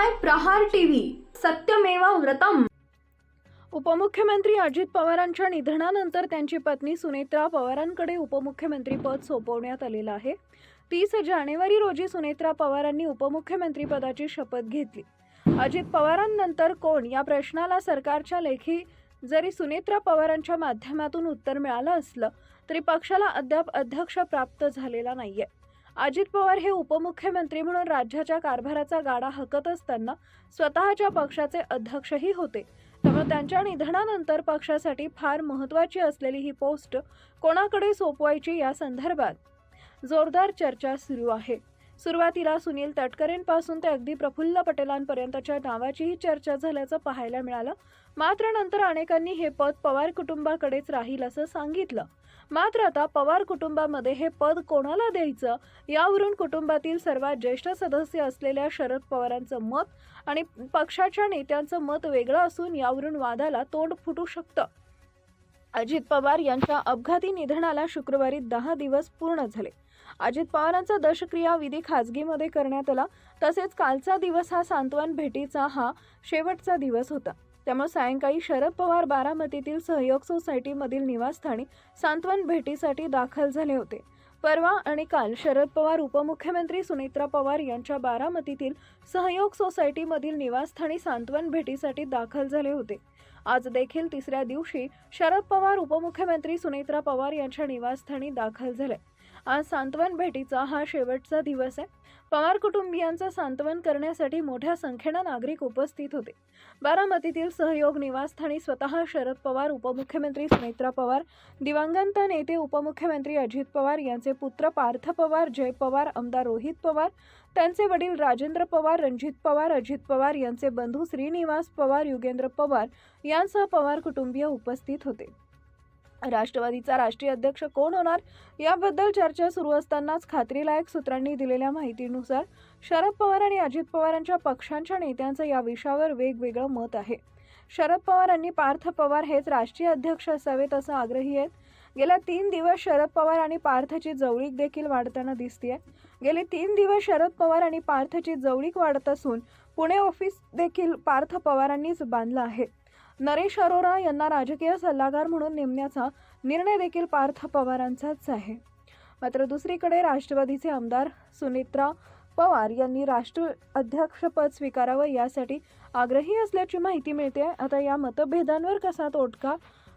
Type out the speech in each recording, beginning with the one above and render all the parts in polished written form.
पाहताय प्रहार टीव्ही, सत्यमेव व्रतम। उपमुख्यमंत्री अजित पवारांच्या निधनानंतर त्यांची पत्नी सुनेत्रा पवारांकडे उपमुख्यमंत्री पद सोपवण्यात आलेलं आहे। 30 जानेवारी रोजी सुनेत्रा पवारांनी उपमुख्यमंत्री पदाची शपथ घेतली। अजित पवारांनंतर कोण या प्रश्नाला सरकारच्या लेखी जरी सुनेत्रा पवारांच्या माध्यमातून उत्तर मिळालं असलं तरी पक्षाला अद्याप अध्यक्ष प्राप्त झालेला नाहीये। अजित पवार हे उपमुख्यमंत्री म्हणून राज्याच्या कारभाराचा गाडा हाकत असताना स्वतःच्या पक्षाचे अध्यक्षही होते। त्यामुळे त्यांच्या निधनानंतर पक्षासाठी फार महत्त्वाची असलेली ही पोस्ट कोणाकडे सोपवायची या संदर्भात जोरदार चर्चा सुरू आहे। सुरुवातीला सुनील तटकरेंपासून ते अगदी प्रफुल्ल पटेलांपर्यंतच्या नावाचीही चर्चा झाल्याचं पाहायला मिळालं। मात्र नंतर अनेकांनी हे पद पवार कुटुंबाकडेच राहील असं सांगितलं। मात्र आता पवार कुटुंबामध्ये हे पद कोणाला द्यायचं यावरून कुटुंबातील सर्वात ज्येष्ठ सदस्य असलेल्या शरद पवारांचं मत आणि पक्षाच्या नेत्यांचं मत वेगळं असून यावरून वादाला तोंड फुटू शकतं। अजित पवार यांच्या अपघाती निधनाला शुक्रवारी 10 दिवस पूर्ण झाले। अजित पवारांचा दशक्रिया विधी खासगीमध्ये करण्यात आला। तसेच कालचा दिवस हा सांत्वन भेटीचा हा शेवटचा दिवस होता। त्यामुळे सायंकाळी शरद पवार बारामतीतील सहयोग सोसायटीमधील निवासस्थानी सांत्वन भेटीसाठी दाखल झाले होते। परवा आणि काल शरद पवार उपमुख्यमंत्री सुनेत्रा पवार यांच्या बारामतीतील सहयोग सोसायटीमधील निवासस्थानी सांत्वन भेटीसाठी दाखल झाले होते। आज देखील तिसऱ्या दिवशी शरद पवार उपमुख्यमंत्री सुनेत्रा पवार यांच्या निवासस्थानी दाखल झाले। आज सांत्वन भेटीचा हा शेवटचा दिवस आहे। पवार कुटुंबियांचं सांत्वन करण्यासाठी मोठ्या संख्येने नागरिक उपस्थित होते। बारामतीतील सहयोग निवासस्थानी स्वतः शरद पवार, उपमुख्यमंत्री सुनेत्रा पवार, दिवंगत नेते उपमुख्यमंत्री अजित पवार यांचे पुत्र पार्थ पवार, जय पवार, आमदार रोहित पवार, त्यांचे वडील राजेंद्र पवार, रणजित पवार, अजित पवार यांचे बंधू श्रीनिवास पवार, युगेंद्र पवार यांसह पवार कुटुंबीय उपस्थित होते। राष्ट्रवादीचा राष्ट्रीय अध्यक्ष कोण होणार याबद्दल चर्चा सुरू असतानाच खात्रीलायक सूत्रांनी दिलेल्या माहितीनुसार शरद पवार आणि अजित पवारांच्या पक्षांच्या नेत्यांचं या विषयावर वेगवेगळं मत आहे। शरद पवारांनी पार्थ पवार हेच राष्ट्रीय अध्यक्ष असावेत असं आग्रही आहेत। गेल्या 3 दिवस शरद पवार आणि पार्थची जवळीक देखील वाढताना दिसतेय। गेले 3 दिवस शरद पवार आणि पार्थची जवळीक वाढत असून पुणे ऑफिस देखील पार्थ पवारांनीच बांधलं आहे। नरेश अरोरा यांना राजकीय सल्लागार म्हणून नेमण्याचा निर्णय देखील पार्थ पवारांचाच आहे। मात्र दुसरीकडे राष्ट्रवादीचे आमदार सुनेत्रा पवार यांनी राष्ट्राध्यक्षपद स्वीकारावं यासाठी आग्रही असल्याची माहिती मिळते। आता या मतभेदांवर कसा तोडगा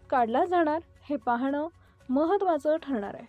काढला जाणार हे पाहणं महत्त्वाचं ठरणार आहे।